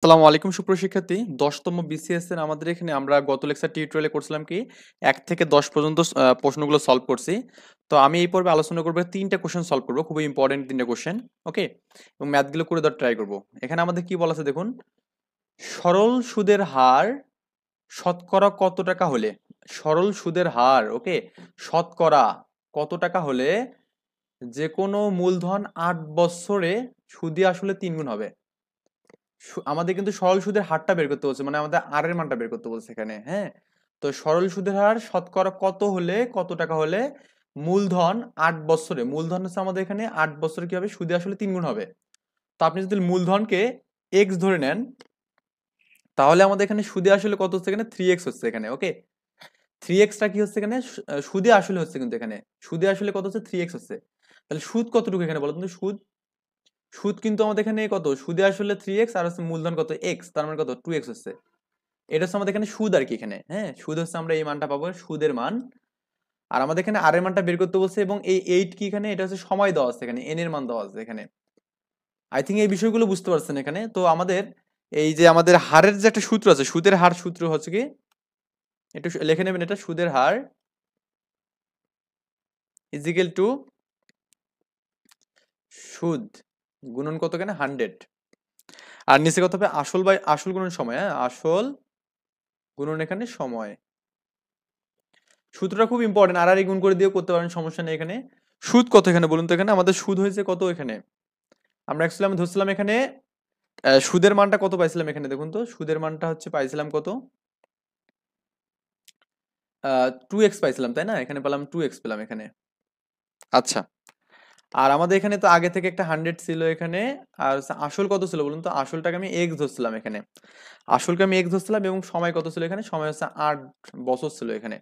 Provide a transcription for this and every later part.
আসসালামু আলাইকুম সুপ্রিয় শিক্ষার্থী ১০তম বিসিএস এর আমাদের এখানে আমরা গত লেকচার টিউটোরিয়ালে করছিলাম কি ১ থেকে ১০ পর্যন্ত প্রশ্নগুলো সলভ করছি। তো আমি এই পর্বে আলোচনা করব ৩টা কোশ্চেন সলভ করব, খুবই ইম্পর্টেন্ট ৩টা কোশ্চেন। ওকে, এবং ম্যাথগুলো করে দেওয়ার ট্রাই করব। এখানে আমাদের কি বলা আছে দেখুন, সরল সুদের হার শতকরা কত টাকা হলে, সরল সুদের হার ওকে শতকরা কত টাকা হলে যে কোনো মূলধন ৮ বছরে সুদে আসলে ৩ গুণ হবে। আমাদের কিন্তু সরল সুদের হারটা বের করতে বলছে, মানে আমাদের আর এর মানটা বের করতে বলছে এখানে। হ্যাঁ, তো সরল সুদের হার শতকরা কত হলে, কত টাকা হলে মূলধন ৮ বছরে, মূলধন হচ্ছে আমাদের এখানে ৮ বছরে কি হবে, সুদে আসলে ৩ গুণ হবে। তো আপনি যদি মূলধনকে এক্স ধরে নেন, তাহলে আমাদের এখানে সুদে আসলে কত হচ্ছে, এখানে 3x হচ্ছে এখানে। ওকে, 3xটা কি হচ্ছে এখানে, সুদে আসলে হচ্ছে, কিন্তু এখানে সুদে আসলে কত হচ্ছে, 3x হচ্ছে। তাহলে সুদ কতটুকু এখানে বলো কিন্তু, সুদ সুদ কিন্তু আমাদের এখানে কত, সুদে আসলে 3x আর হচ্ছে মূলধন কত x, তার মানে কত 2x হচ্ছে। এটা হচ্ছে আমাদের এখানে সুদ আর কি। এখানে হ্যাঁ, সুদ হচ্ছে আমরা এই মানটা পাবো, সুদের মান। আর আমাদের এখানে আর এর মানটা বের করতে বলছে, এবং এই 8 কি এখানে, এটা হচ্ছে সময় দেওয়া আছে এখানে, এন এর মান দেওয়া আছে এখানে। আই থিঙ্ক এই বিষয়গুলো বুঝতে পারছেন এখানে। তো আমাদের এই যে আমাদের হারের যে একটা সূত্র আছে, সুদের হার সূত্র হচ্ছে কি, একটু লিখে নেবেন, এটা সুদের হার ইজিক্যাল টু সুদ গুণন কত, এখানে 100, আর নিচে কত হবে, আসল বাই আসল গুণন সময়। হ্যাঁ, আসল গুণন এখানে সময়। সূত্রটা খুব ইম্পর্টেন্ট, আর গুণ করে দিয়ে করতে পারেন, সমস্যা নেই এখানে। সুদ কত এখানে বলুন তো, এখানে আমাদের সুদ হয়েছে কত এখানে, আমরা অ্যাকচুয়ালি আমি ধরছিলাম এখানে সুদের মানটা কত পাইছিলাম এখানে, দেখুন তো সুদের মানটা হচ্ছে পাইছিলাম কত, 2x পাইছিলাম তাই না, এখানে পেলাম 2x পেলাম এখানে। আচ্ছা, আর আমাদের এখানে তো আগে থেকে একটা 100 ছিল এখানে, আর আসল কত ছিল বলুন তো, আসলটাকে আমি x ধরছিলাম এখানে, আসলকে আমি x ধরছিলাম, এবং সময় কত ছিল এখানে, সময় হচ্ছে 8 বছর ছিল এখানে।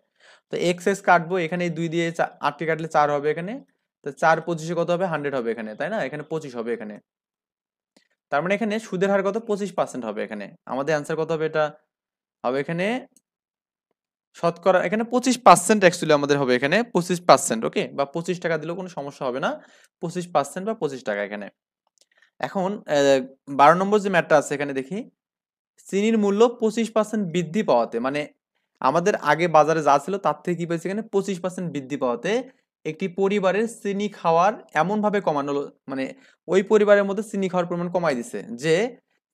তো এক্স এক্স কাটবো এখানে, এই 2 দিয়ে 8কে কাটলে 4 হবে এখানে। তো 4 25-এ কত হবে, 100 হবে এখানে, তাই না, এখানে 25 হবে এখানে। তার মানে এখানে সুদের হার কত, 25% হবে এখানে। আমাদের অ্যান্সার কত হবে, এটা হবে এখানে শতকরা, এখানে 25% অ্যাকচুয়ালি আমাদের হবে এখানে 25%। ওকে, বা 25 টাকা দিলেও কোনো সমস্যা হবে না, 25% বা 25 টাকা এখানে। এখন 12 নম্বর যে ম্যাটটা আছে এখানে দেখি, চিনির মূল্য 25% বৃদ্ধি পাওয়াতে, মানে আমাদের আগে বাজারে যা ছিল তার থেকে কি পেয়েছে, এখানে 25% বৃদ্ধি পাওয়াতে একটি পরিবারের চিনি খাওয়ার এমন ভাবে কমানো হলো, মানে ওই পরিবারের মধ্যে চিনি খাওয়ার পরিমাণ কমাই দিছে যে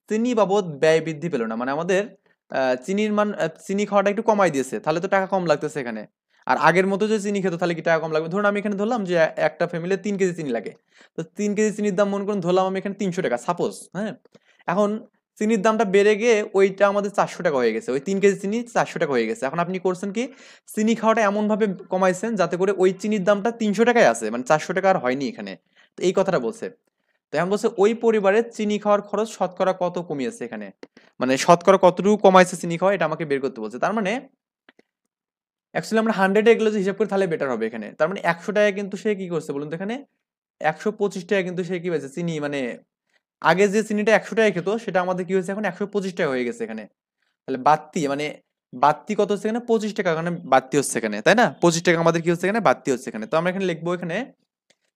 চিনি বাবদ ব্যয় বৃদ্ধি পেল না। মানে আমাদের চিনির মান, চিনি খাওয়াটা একটু কমাই দিয়েছে, তাহলে তো টাকা কম লাগতেছে এখানে। আর আগের মতো যে চিনি খেত তাহলে কি টাকা কম লাগবে, ধরুন আমি এখানে ধরলাম যে একটা ফ্যামিলি 3 কেজি চিনি লাগে। তো 3 কেজি চিনির দাম মনে করুন ধরলাম আমি এখানে 300 টাকা সাপোজ। হ্যাঁ, এখন চিনির দামটা বেড়ে গিয়ে ওইটা আমাদের 400 টাকা হয়ে গেছে, ওই 3 কেজি চিনি 400 টাকা হয়ে গেছে। এখন আপনি করছেন কি, চিনি খাওয়াটা এমন ভাবে কমাইছেন যাতে করে ওই চিনির দামটা 300 টাকায় আছে, মানে 400 টাকা আর হয়নি এখানে। তো এই কথাটা বলছে। তো এখন বলছে ওই পরিবারের চিনি খাওয়ার খরচ শতকরা কত কমিয়েছে এখানে, মানে শতকরা কতটুকু কমাইছে চিনি খাওয়া, এটা আমাকে বের করতে বলছে। তার মানে অ্যাকচুয়ালি আমরা 100 এগুলো যে হিসাব করি তাহলে বেটার হবে এখানে। তার মানে 100 টাকা কিন্তু সে কি করছে বলুন তো, এখানে 125 টাকা কিন্তু সে কি পাইছে চিনি, মানে আগে যে চিনিটা 100 টাকায় খেত সেটা আমাদের কি হয়েছে, এখন 125 টাকা হয়ে গেছে এখানে। তাহলে বাড়তি, মানে বাড়তি কত হচ্ছে এখানে, 25 টাকা এখানে বাড়তি হচ্ছে এখানে, তাই না, 25 টাকা আমাদের কি হচ্ছে এখানে, বাড়তি হচ্ছে এখানে। তো আমরা এখানে লিখবো, এখানে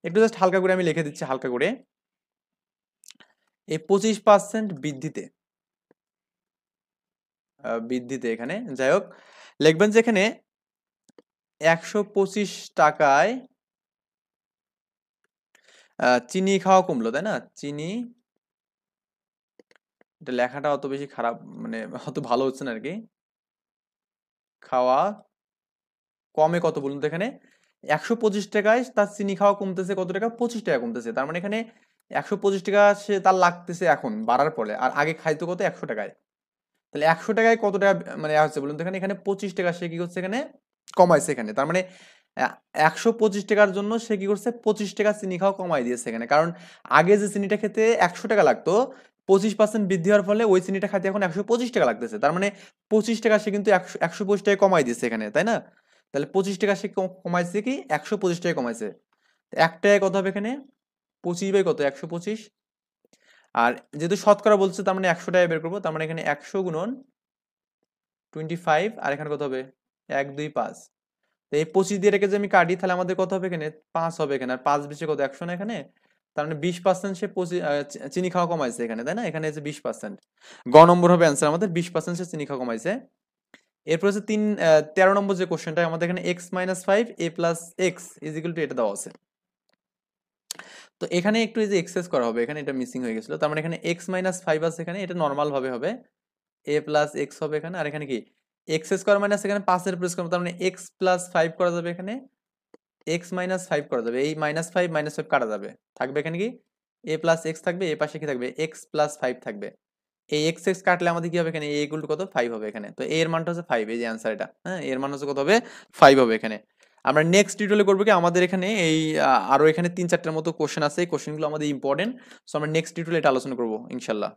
একটু জাস্ট হালকা করে আমি লিখে দিচ্ছি হালকা করে, এই 25% বৃদ্ধিতে, বৃদ্ধিতে এখানে যাই হোক লিখবেন যে এখানে 125 টাকায় চিনি খাওয়া কমলো, তাই না, চিনি, এটা লেখাটা অত বেশি খারাপ, মানে অত ভালো হচ্ছে না আর কি, খাওয়া কমে কত বলুন তো, এখানে 125 টাকায় তার চিনি খাওয়া কমতেছে কত টাকা, 25 টাকা কমতেছে। তার মানে এখানে 125 টাকা সে তার লাগতেছে এখন বাড়ার ফলে, আর আগে খাইতো কত, 100 টাকায়। তাহলে 100 টাকায় কত টাকা মানে হচ্ছে বলুন তো, এখানে এখানে 25 টাকা সে কি করছে এখানে, কমাইছে এখানে। তার মানে 125 টাকার জন্য সে কি করছে, 25 টাকা চিনি খাওয়া কমাই দিয়েছে এখানে। কারণ আগে যে চিনিটা খেতে 100 টাকা লাগতো, 25% বৃদ্ধি হওয়ার ফলে ওই চিনিটা খাইতে এখন 125 টাকা লাগতেছে। তার মানে 25 টাকা সে কিন্তু 125 টাকা কমাই দিয়েছে এখানে, তাই না। তাহলে 25 টাকা সে কমাইছে কি, 125 টাকা কমাইছে। 1 টাকায় কত হবে এখানে, 25/কত, 125। আর যেহেতু শতকরা বলছে তার মানে 100 টাকা বের করবো, তার মানে এখানে 100 গুণন 25, আর এখানে কত হবে, 1 2 5। তো এই 25 দিয়ে রেখে যে আমি কাটি তাহলে আমাদের কত হবে এখানে, 5 হবে এখানে, আর 5 বেশি কত, 100 না এখানে। তার মানে 20% সে চিনি খাওয়া কমাইছে এখানে, তাই না? এখানে হচ্ছে 20%। গ নম্বর হবে অ্যান্সার আমাদের, 20% সে চিনি খাওয়া কমাইছে। এরপর হচ্ছে 13 নম্বর যে কোশ্চেনটা আমাদের এখানে x-5 a plus x is equal to এটা দেওয়া আছে। তো এখানে একটু এই যে এক্সেস করা হবে, এখানে এটা মিসিং হয়ে গেছিল। তার মানে এখানে x-5 আছে, এখানে এটা নর্মাল ভাবে হবে a প্লাস এক্স হবে এখানে। আর এখানে কি এক্স স্কোয়ার মাইনাস এখানে 5 এর প্রেস করবো, তার মানে x প্লাস 5 করা যাবে এখানে, x-5 করা যাবে, এই -5 কাটা যাবে, থাকবে এখানে কি a প্লাস এক্স থাকবে, এ পাশে কি থাকবে x প্লাস 5 থাকবে। এই x x কাটলে আমাদের কি হবে এখানে, a ইকুয়াল টু কত 5 হবে এখানে। তো a এর মানটা হচ্ছে 5, এই যে অ্যান্সার এটা, হ্যাঁ এর মান হচ্ছে কত হবে 5 হবে এখানে। আমরা নেক্সট টিউটোরিয়ালে করবো কি, আমাদের এখানে এই আরো এখানে 3-4টার মতো কোশ্চেন আছে, এই কোশ্চেনগুলো আমাদের ইম্পর্টেন্ট। সো আমরা নেক্সট টিউটোরিয়ালে এটা আলোচনা করবো ইনশাল্লাহ।